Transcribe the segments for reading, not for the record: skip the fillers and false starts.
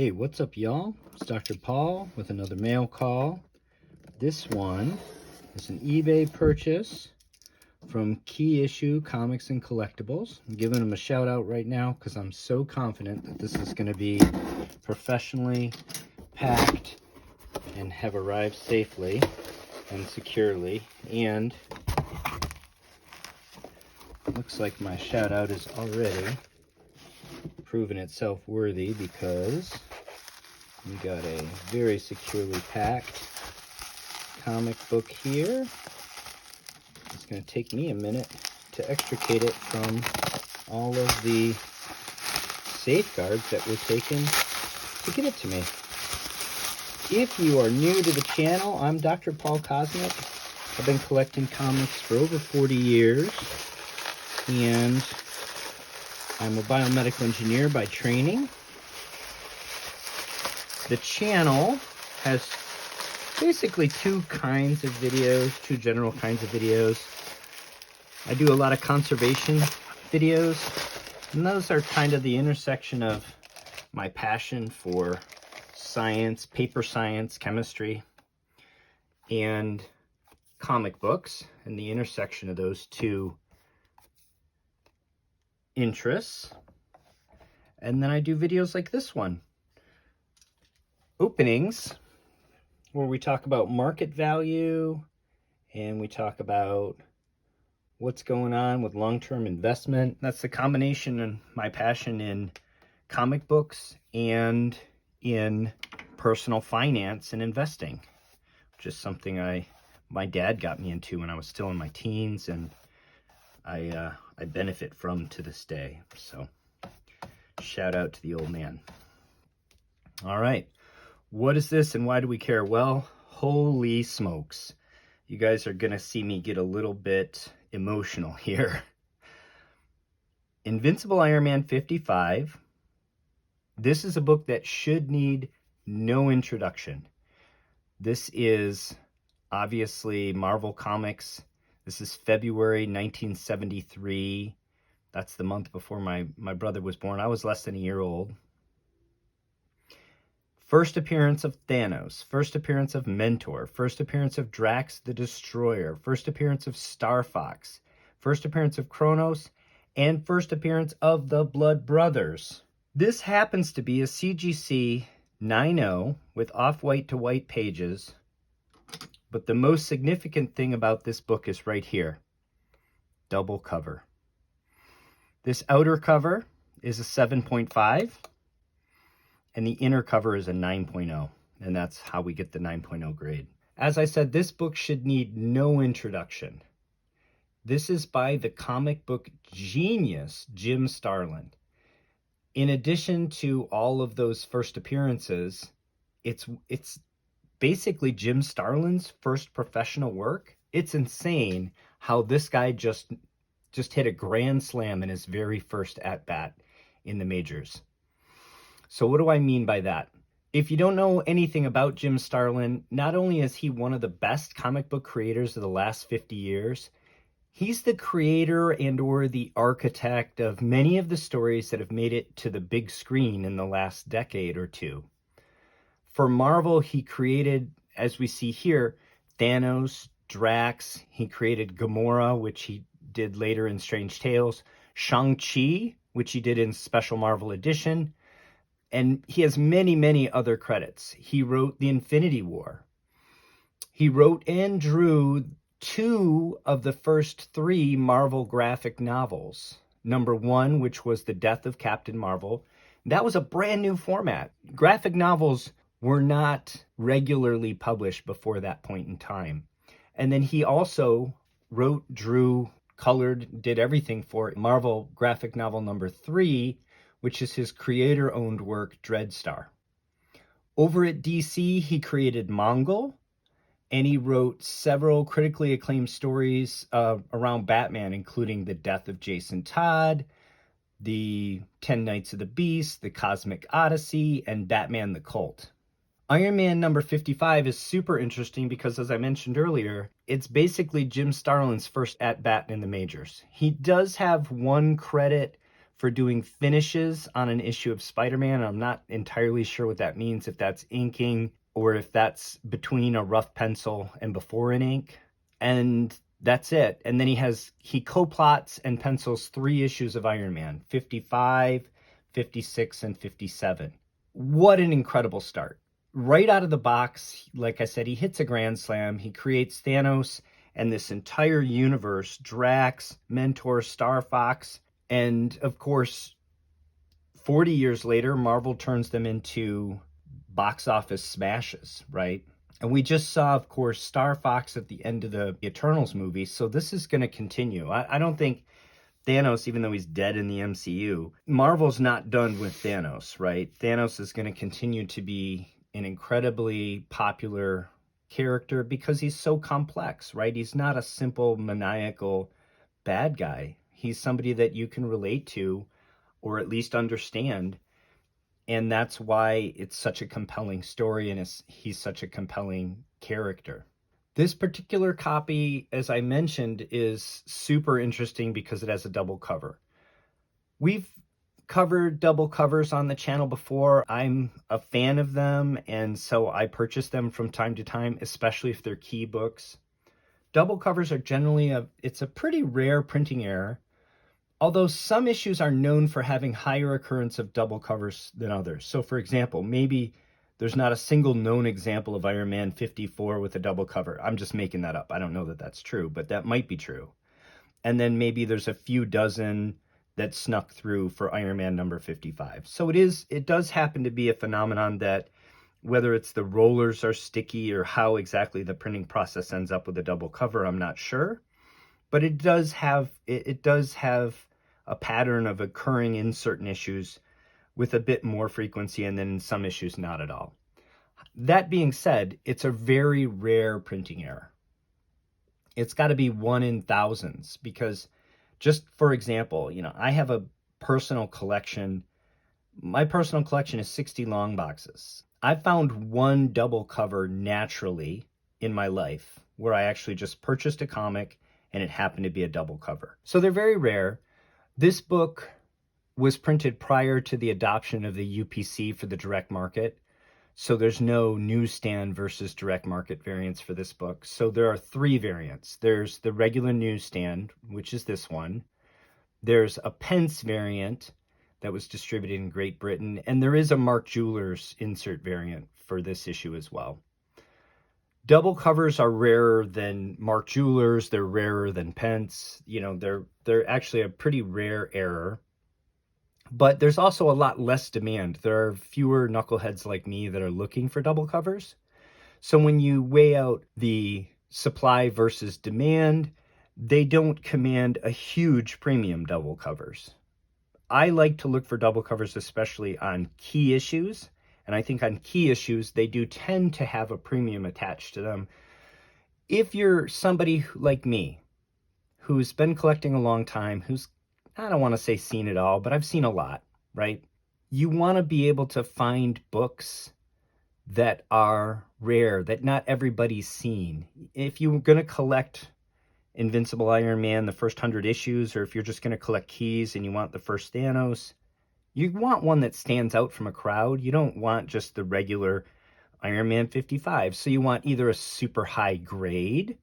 Hey, what's up, y'all? It's Dr. Paul with another mail call. This one is an eBay purchase from Key Issue Comics and Collectibles. I'm giving them a shout out right now because I'm so confident that this is going to be professionally packed and have arrived safely and securely. And looks like my shout out is already proven itself worthy because we got a very securely packed comic book here. It's going to take me a minute to extricate it from all of the safeguards that were taken to get it to me. If you are new to the channel, I'm Dr. Paul Cosmic. I've been collecting comics for over 40 years, and I'm a biomedical engineer by training. The channel has basically two kinds of videos, two general kinds of videos. I do a lot of conservation videos, and those are kind of the intersection of my passion for science, paper science, chemistry, and comic books, and the intersection of those two interests. And then I do videos like this one, openings, where we talk about market value and we talk about what's going on with long-term investment. That's the combination of my passion in comic books and in personal finance and investing, which is something my dad got me into when I was still in my teens, and I benefit from to this day. So shout out to the old man. All right, what is this and why do we care? Well, holy smokes, you guys are gonna see me get a little bit emotional here. Invincible Iron Man 55. This is a book that should need no introduction. This is obviously Marvel Comics. This is February 1973. That's the month before my brother was born. I was less than a year old. First appearance of Thanos. First appearance of Mentor. First appearance of Drax the Destroyer. First appearance of Starfox. First appearance of Kronos. And first appearance of the Blood Brothers. This happens to be a CGC 9.0 with off-white to white pages. But the most significant thing about this book is right here. Double cover. This outer cover is a 7.5, and the inner cover is a 9.0, and that's how we get the 9.0 grade. As I said, this book should need no introduction. This is by the comic book genius, Jim Starlin. In addition to all of those first appearances, it's basically Jim Starlin's first professional work. It's insane how this guy just hit a grand slam in his very first at-bat in the majors. So what do I mean by that? If you don't know anything about Jim Starlin, not only is he one of the best comic book creators of the last 50 years, he's the creator and or the architect of many of the stories that have made it to the big screen in the last decade or two. For Marvel, he created, as we see here, Thanos, Drax. He created Gamora, which he did later in Strange Tales. Shang-Chi, which he did in Special Marvel Edition. And he has many, many other credits. He wrote The Infinity War. He wrote and drew 2 of the first 3 Marvel graphic novels. Number 1, which was The Death of Captain Marvel. That was a brand new format. Graphic novels were not regularly published before that point in time. And then he also wrote, drew, colored, did everything for Marvel graphic novel number 3, which is his creator-owned work, Dreadstar. Over at DC, he created Mongol, and he wrote several critically acclaimed stories around Batman, including The Death of Jason Todd, The 10 Nights of the Beast, The Cosmic Odyssey, and Batman the Cult. Iron Man number 55 is super interesting because, as I mentioned earlier, it's basically Jim Starlin's first at-bat in the majors. He does have one credit for doing finishes on an issue of Spider-Man. I'm not entirely sure what that means, if that's inking or if that's between a rough pencil and before an ink. And that's it. And then he co-plots and pencils 3 issues of Iron Man, 55, 56, and 57. What an incredible start. Right out of the box, like I said, he hits a grand slam. He creates Thanos and this entire universe, Drax, Mentor, Starfox, and of course, 40 years later, Marvel turns them into box office smashes, right? And we just saw, of course, Starfox at the end of the Eternals movie, so this is going to continue. I don't think Thanos, even though he's dead in the MCU, Marvel's not done with Thanos, right? Thanos is going to continue to be an incredibly popular character because he's so complex, right? He's not a simple maniacal bad guy. He's somebody that you can relate to or at least understand. And that's why it's such a compelling story and he's such a compelling character. This particular copy, as I mentioned, is super interesting because it has a double cover. We've covered double covers on the channel before. I'm a fan of them, and so I purchase them from time to time, especially if they're key books. Double covers are generally it's a pretty rare printing error, although some issues are known for having higher occurrence of double covers than others. So for example, maybe there's not a single known example of Iron Man 54 with a double cover. I'm just making that up. I don't know that that's true, but that might be true. And then maybe there's a few dozen that snuck through for Iron Man number 55. So it does happen to be a phenomenon that, whether it's the rollers are sticky or how exactly the printing process ends up with a double cover, I'm not sure. But it does have a pattern of occurring in certain issues with a bit more frequency, and then in some issues not at all. That being said, it's a very rare printing error. It's got to be 1 in thousands, because just for example, I have a personal collection. My personal collection is 60 long boxes. I found one double cover naturally in my life where I actually just purchased a comic and it happened to be a double cover. So they're very rare. This book was printed prior to the adoption of the UPC for the direct market. So there's no newsstand versus direct market variants for this book. So there are 3 variants. There's the regular newsstand, which is this one. There's a pence variant that was distributed in Great Britain. And there is a Mark Jewelers insert variant for this issue as well. Double covers are rarer than Mark Jewelers. They're rarer than pence. They're actually a pretty rare error. But there's also a lot less demand. There are fewer knuckleheads like me that are looking for double covers. So when you weigh out the supply versus demand, they don't command a huge premium, double covers. I like to look for double covers, especially on key issues. And I think on key issues, they do tend to have a premium attached to them. If you're somebody like me, who's been collecting a long time, who's, I don't want to say seen it all, but I've seen a lot, right? You want to be able to find books that are rare, that not everybody's seen. If you're going to collect Invincible Iron Man, the first 100 issues, or if you're just going to collect keys and you want the first Thanos, you want one that stands out from a crowd. You don't want just the regular Iron Man 55. So you want either a super high grade,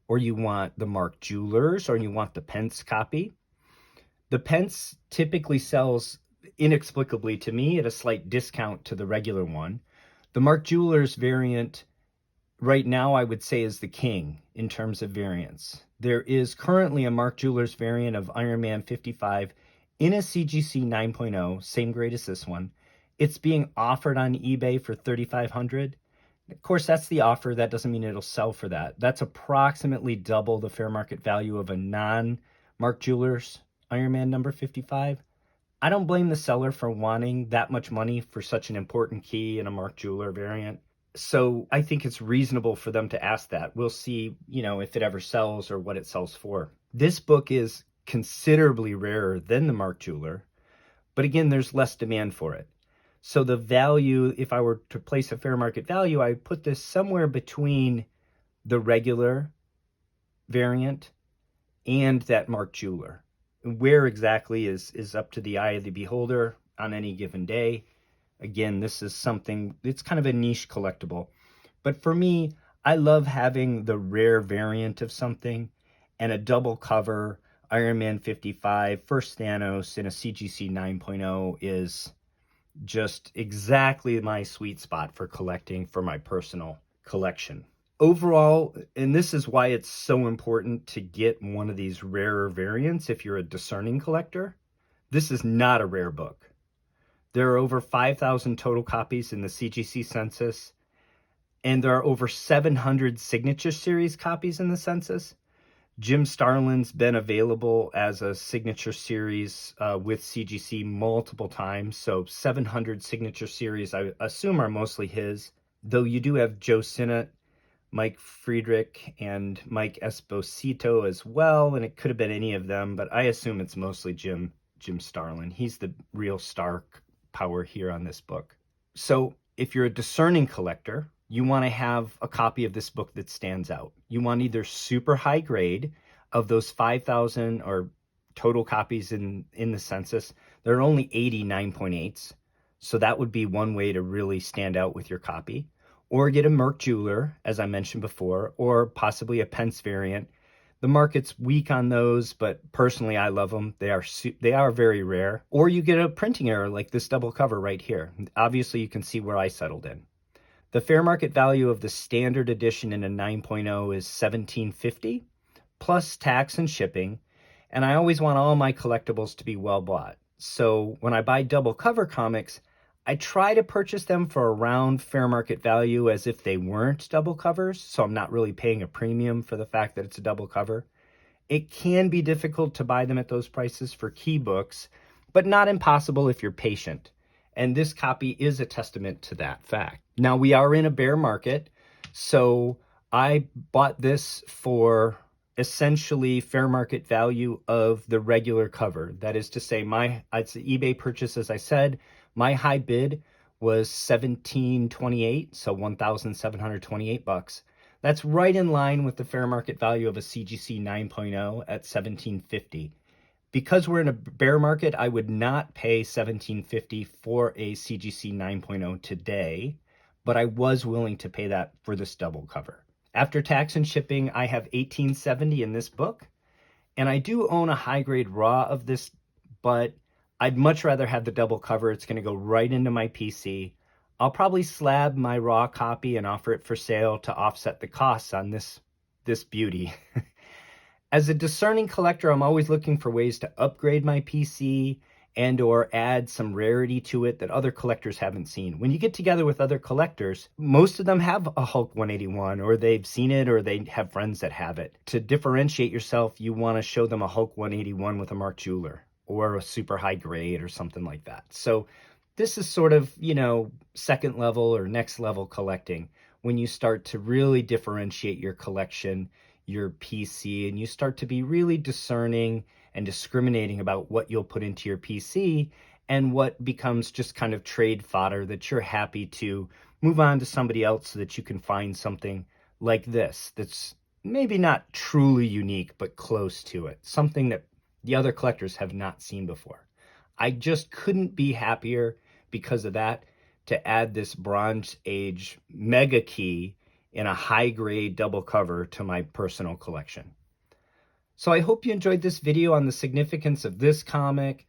or you want the Mark Jewelers, or you want the pence copy. The pence typically sells inexplicably to me at a slight discount to the regular one. The Mark Jewelers variant right now, I would say, is the king in terms of variants. There is currently a Mark Jewelers variant of Iron Man 55 in a CGC 9.0, same grade as this one. It's being offered on eBay for $3,500. Of course, that's the offer. That doesn't mean it'll sell for that. That's approximately double the fair market value of a non-Mark Jewelers Iron Man number 55. I don't blame the seller for wanting that much money for such an important key in a Mark Jeweler variant. So I think it's reasonable for them to ask that. We'll see, if it ever sells or what it sells for. This book is considerably rarer than the Mark Jeweler, but again, there's less demand for it. So the value, if I were to place a fair market value, I put this somewhere between the regular variant and that Mark Jeweler. Where exactly is up to the eye of the beholder on any given day. Again, this is something, it's kind of a niche collectible. But for me, I love having the rare variant of something, and a double cover Iron Man 55, first Thanos in a CGC 9.0 is just exactly my sweet spot for collecting for my personal collection. Overall, and this is why it's so important to get one of these rarer variants if you're a discerning collector, this is not a rare book. There are over 5,000 total copies in the CGC census, and there are over 700 signature series copies in the census. Jim Starlin's been available as a signature series with CGC multiple times, so 700 signature series I assume are mostly his, though you do have Joe Sinnott, Mike Friedrich, and Mike Esposito as well, and it could have been any of them, but I assume it's mostly Jim Starlin. He's the real star power here on this book. So if you're a discerning collector, you want to have a copy of this book that stands out. You want either super high grade of those 5,000 or total copies in the census. There are only 80 9.8s. So that would be one way to really stand out with your copy. Or get a Merc Jeweler, as I mentioned before, or possibly a Pence variant. The market's weak on those, but personally I love them. They are very rare. Or you get a printing error like this double cover right here. Obviously you can see where I settled in. The fair market value of the standard edition in a 9.0 is $17.50 plus tax and shipping. And I always want all my collectibles to be well bought. So when I buy double cover comics, I try to purchase them for around fair market value as if they weren't double covers, so I'm not really paying a premium for the fact that it's a double cover. It can be difficult to buy them at those prices for key books, but not impossible if you're patient. And this copy is a testament to that fact. Now, we are in a bear market, so I bought this for essentially fair market value of the regular cover. That is to say, it's an eBay purchase, as I said. My high bid was $17.28, so $1,728. That's right in line with the fair market value of a CGC 9.0 at $17.50. Because we're in a bear market, I would not pay $17.50 for a CGC 9.0 today, but I was willing to pay that for this double cover. After tax and shipping, I have $18.70 in this book, and I do own a high-grade raw of this, but I'd much rather have the double cover. It's going to go right into my PC. I'll probably slab my raw copy and offer it for sale to offset the costs on this beauty. As a discerning collector, I'm always looking for ways to upgrade my PC and or add some rarity to it that other collectors haven't seen. When you get together with other collectors, most of them have a Hulk 181, or they've seen it, or they have friends that have it. To differentiate yourself, you want to show them a Hulk 181 with a Mark Jeweler, or a super high grade or something like that. So this is sort of, second level or next level collecting, when you start to really differentiate your collection, your PC, and you start to be really discerning and discriminating about what you'll put into your PC and what becomes just kind of trade fodder that you're happy to move on to somebody else so that you can find something like this that's maybe not truly unique, but close to it. Something that the other collectors have not seen before. I just couldn't be happier because of that to add this Bronze Age mega key in a high-grade double cover to my personal collection. So I hope you enjoyed this video on the significance of this comic,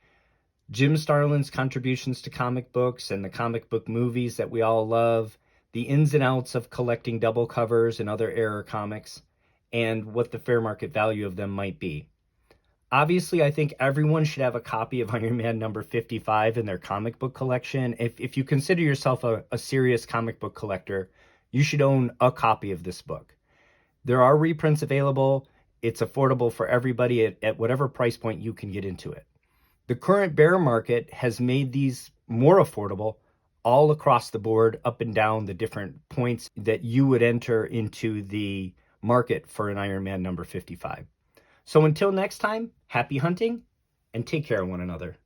Jim Starlin's contributions to comic books and the comic book movies that we all love, the ins and outs of collecting double covers and other error comics, and what the fair market value of them might be. Obviously, I think everyone should have a copy of Iron Man number 55 in their comic book collection. If you consider yourself a serious comic book collector, you should own a copy of this book. There are reprints available. It's affordable for everybody at whatever price point you can get into it. The current bear market has made these more affordable all across the board, up and down the different points that you would enter into the market for an Iron Man number 55. So until next time, happy hunting and take care of one another.